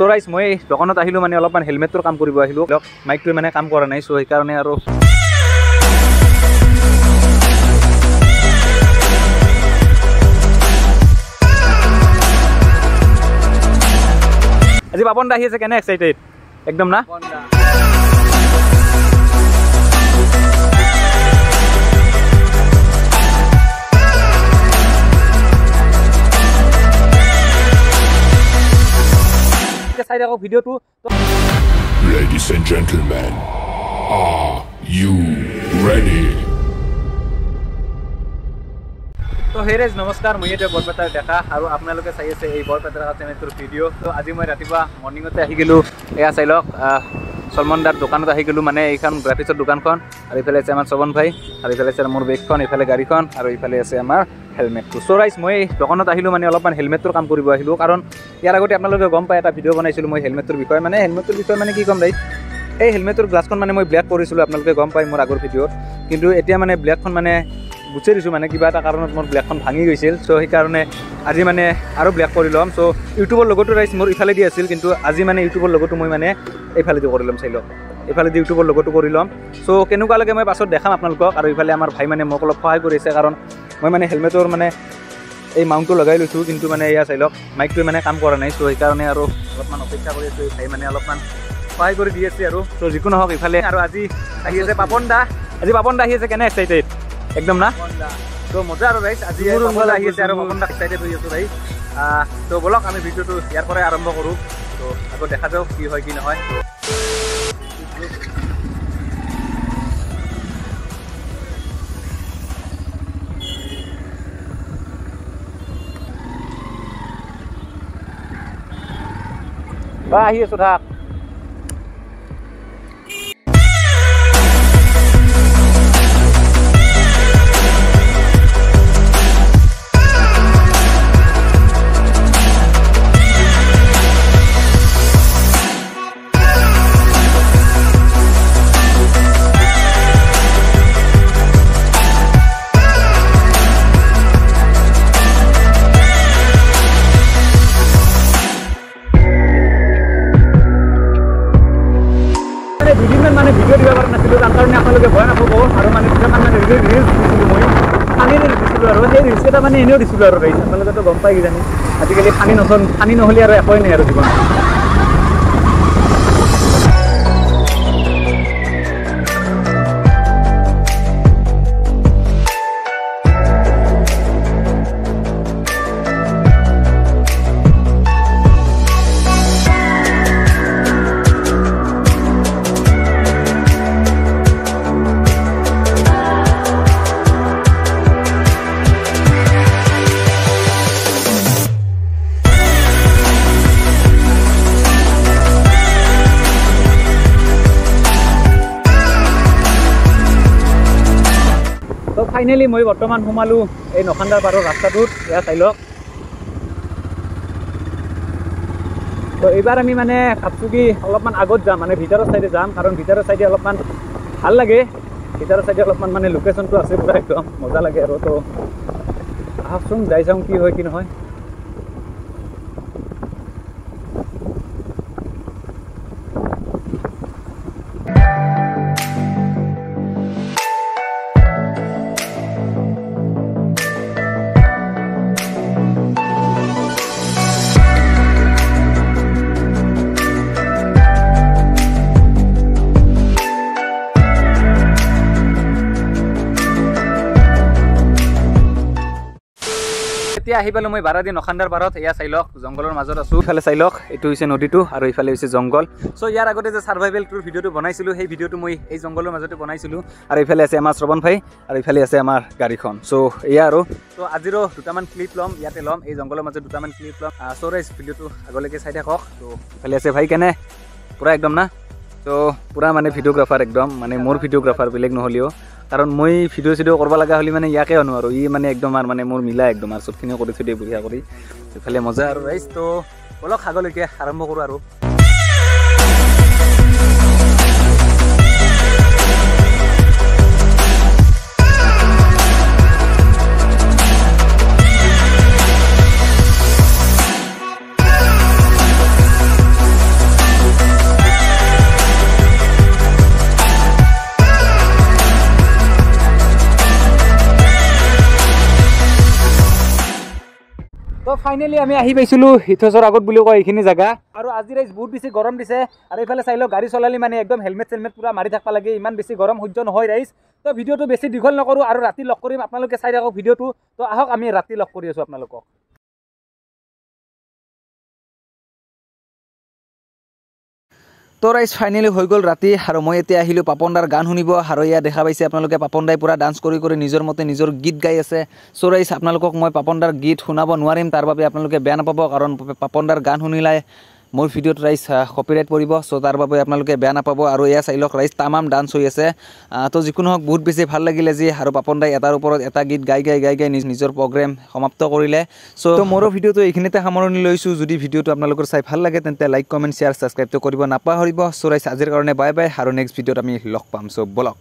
So guys মই দোকানত আহিলো মানে অলপমান হেলমেটৰ কাম কৰিব আহিলো মাইকটো মানে কাম কৰা নাই সো এই কাৰণে আৰু আজি বাপন দা আহি আছে কেনে এক্সাইটেড একদম না সাইড আকৌ ভিডিওটো Ladies and gentlemen, are you ready? তো হেৰেজ নমস্কাৰ মই এটা বৰপেটাৰ দেখা আৰু আপোনালোকে চাই আছে এই বৰপেটাৰ চেনেলটোৰ ভিডিও তো আজি মই ৰাতিপুৱা মৰ্নিংতে আহি গেলো এয়া চাই লওক সলমনদাৰ দোকানত আহি গেলো মানে এইখন গ্ৰাফিক্সৰ দোকানখন আৰু ইফালে আছে আমাৰ চবন ভাই আৰু ইফালে আছে মোৰ বেগখন ইফালে গাড়ীখন আৰু ইফালে আছে আমাৰ হেলমেটটো সো গাইস মই দোকানত আহিলো মানে অলপমান হেলমেটৰ কাম কৰিব আহিলো কাৰণ ইয়াৰ আগতে আপোনালোকে গম পায় এটা ভিডিও বনাইছিলো মই হেলমেটৰ বিষয়ে মানে কি কম গাইস এই হেলমেটৰ গ্লাছখন মানে মই ব্লেক কৰিছিলো আপোনালোকে গম পায় মোৰ আগৰ ভিডিওত কিন্তু এতিয়া মানে ব্লেকখন মানে গুচি দিছো মানে কিবা এটা কাৰণত মোৰ ব্লেকখন ভাঙি গৈছিল সো সেই কাৰণে আজি মানে আৰু ব্লেক কৰি লম সো ইউটিউবৰ লগতো ৰাইছ মোৰ ইফালে দি আছিল কিন্তু আজি মানে ইউটিউবৰ লগতো মই মানে এইফালে দি কৰি লম চাই লওক এইফালে দি ইউটিউবৰ লগতো কৰি লম সো কেনেকুৱা লাগে মই পাছত দেখাম আপোনালোকক আৰু ইফালে আমাৰ ভাই মানে মোক অলপ সহায় কৰিছে কাৰণ মই মানে হেলমেটৰ মানে এই মাউণ্টটো লগাই লৈছো কিন্তু মানে এয়া চাই লওক মাইকটোৱে মানে কাম কৰা নাই সো সেই কাৰণে আৰু অলপমান অপেক্ষা কৰি আছো ভাই মানে অলপমান সহায় কৰি দি আছে আৰু সো যিকোনো হওক ইফালে আৰু আজি আহি আছে পাপন দা আহি আছে কেনে এক্সাইটেড একদম না তো মজা আৰু গাইস আজি পাপন দা আহি আছে আৰু পাপন দা এক্সাইটেড হৈ আছো ভাই তো বলক আমি ভিডিওটো ইয়াৰ পৰাই আৰম্ভ কৰো তো আকৌ দেখা যাওক কি হয় কি নহয় আহি আছো থাক মানে ভিডিও দিব পৰা নাছিলোঁ তাৰ কাৰণে আপোনালোকে ভয় নাপাব আৰু মানে কিছুমান মানে ৰিলছ দিছিলোঁ মই পানী ৰিলছ দিছিলোঁ আৰু সেই ৰিলছ এটা মানে এনেও দিছিলোঁ আৰু গাইছ আপোনালোকেতো গম পাই কিজানি আজিকালি পানী নহ'লে আৰু একোৱেই নাই আৰু জীৱন তো ফাইনেলি মই বৰ্তমান সোমালো এই নখান্দাৰ পাৰৰ ৰাস্তাটোত এয়া চাই লওক তো এইবাৰ আমি মানে ভাবছোঁ কি অলপমান আগত যাম মানে ভিতৰৰ চাইডে যাম কাৰণ ভিতৰৰ চাইডে অলপমান ভাল লাগে ভিতৰৰ চাইডে অলপমান মানে লোকেশ্যনটো আছে পুৰা একদম মজা লাগে আৰু তো আহকচোন যাই চাওঁ কি হয় কি নহয় এতিয়া আহি পালো মই বাৰাদি নখান্দাৰ পাৰত এয়া চাই লওক জংগলৰ মাজত আছো ইফালে চাই লওক এইটো হৈছে নদীটো আৰু ইফালে হৈছে জংগল সো ইয়াৰ আগতে যে সাৰ্ভাইভেল টুৰ ভিডিওটো বনাইছিলো সেই ভিডিওটো মই এই জংগলৰ মাজতে বনাইছিলো আৰু ইফালে আছে আমাৰ শ্ৰৱণ ভাই আৰু ইফালে আছে আমাৰ গাড়ীখন সো এয়া আৰু তো আজিৰো দুটামান ক্লিপ ল'ম ইয়াতে ল'ম এই জংগলৰ মাজত দুটামান ক্লিপ ল'ম সো ৰাইজ ভিডিওটো আগলৈকে চাই থাকক তো ইফালে আছে ভাই কেনে পুৰা একদম না তো পুৰা মানে ভিডিঅ'গ্ৰাফাৰ একদম মানে মোৰ ভিডিঅ'গ্ৰাফাৰ বেলেগ নহ'লেও কাৰণ মই ভিডিঅ' চিডিঅ' কৰিব লগা হ'লে মানে ইয়াকে আনো আৰু ই মানে একদম আৰু মানে মোৰ মিলা একদম আৰু চবখিনিও কৰি থৈ দিয়ে বঢ়িয়া কৰি ইফালে মজা আৰু ৰাইজ তো বলক আগলৈকে আৰম্ভ কৰোঁ আৰু ফাইনেলি আমি আহি পাইছিলোঁ হিথছৰ আগত বুলি কয় এইখিনি জেগা আৰু আজি ৰাইজ বহুত বেছি গৰম দিছে আৰু এইফালে চাই লওক গাড়ী চলালি মানে একদম হেলমেট চেলমেট পুৰা মাৰি থাকিব লাগে ইমান বেছি গৰম সহ্য নহয় ৰাইজ তো ভিডিঅ'টো বেছি দীঘল নকৰোঁ আৰু ৰাতি লগ কৰিম আপোনালোকে চাই থাকক ভিডিঅ'টো তো আহক আমি ৰাতি লগ কৰি আছোঁ আপোনালোকক তো ৰাইজ ফাইনেলি হৈ গ'ল ৰাতি আৰু মই এতিয়া আহিলোঁ পাপনদাৰ গান শুনিব আৰু ইয়াত দেখা পাইছে আপোনালোকে পাপনদাই পুৰা ডান্স কৰি কৰি নিজৰ মতে নিজৰ গীত গাই আছে চ' ৰাইজ আপোনালোকক মই পাপনদাৰ গীত শুনাব নোৱাৰিম তাৰ বাবে আপোনালোকে বেয়া নাপাব কাৰণ পাপনদাৰ গান শুনিলে মোৰ ভিডিঅ'ত ৰাইজ কপিৰাইট পৰিব চ' তাৰ বাবে আপোনালোকে বেয়া নাপাব আৰু এয়া চাই লওক ৰাইজ তামাম ডান্স হৈ আছে তো যিকোনো হওক বহুত বেছি ভাল লাগিলে যি আৰু পাপনদাই এটাৰ ওপৰত এটা গীত গাই নিজৰ প্ৰগ্ৰেম সমাপ্ত কৰিলে চ' মোৰো ভিডিঅ'টো এইখিনিতে সামৰণি লৈছোঁ যদি ভিডিঅ'টো আপোনালোকৰ চাই ভাল লাগে তেন্তে লাইক কমেণ্ট শ্বেয়াৰ ছাবস্ক্ৰাইবটো কৰিব নাপাহৰিব চ' ৰাইজ আজিৰ কাৰণে বাই বাই আৰু নেক্সট ভিডিঅ'ত আমি লগ পাম চ' বলক